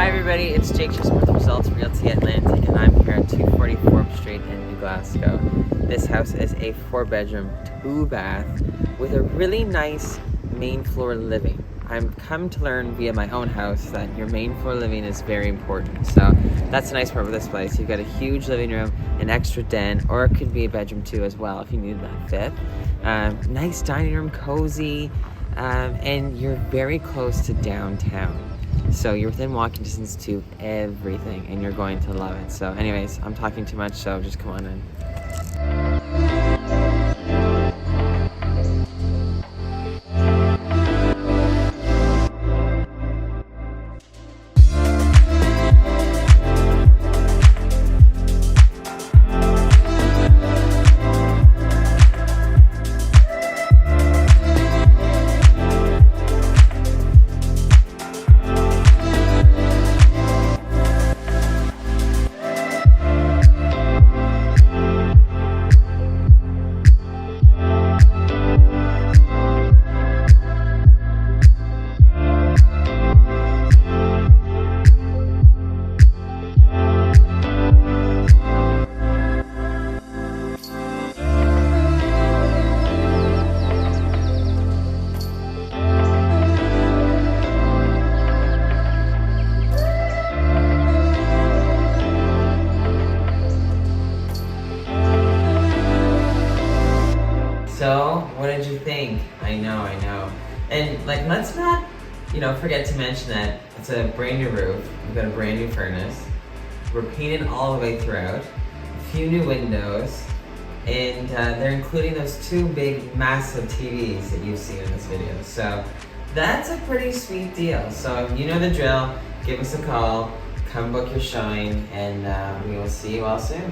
everybody, it's Jake Chisholm with Results Realty Atlantic, and I'm here at 240 Forbes Street in Glasgow. This house is a 4-bedroom, 2-bath with a really nice main floor living. I've come to learn via my own house that your main floor living is very important. So that's the nice part of this place. You've got a huge living room, an extra den, or it could be a bedroom too as well if you need that fifth. Nice dining room, cozy, and you're very close to downtown. So you're within walking distance to everything and you're going to love it. So anyways, I'm talking too much, so just come on in. So, what did you think? I know. And let's not, forget to mention that it's a brand new roof. We've got a brand new furnace. We're painted all the way throughout. A few new windows. And they're including those 2 big, massive TVs that you've seen in this video. So, that's a pretty sweet deal. So, you know the drill. Give us a call. Come book your showing. And we will see you all soon.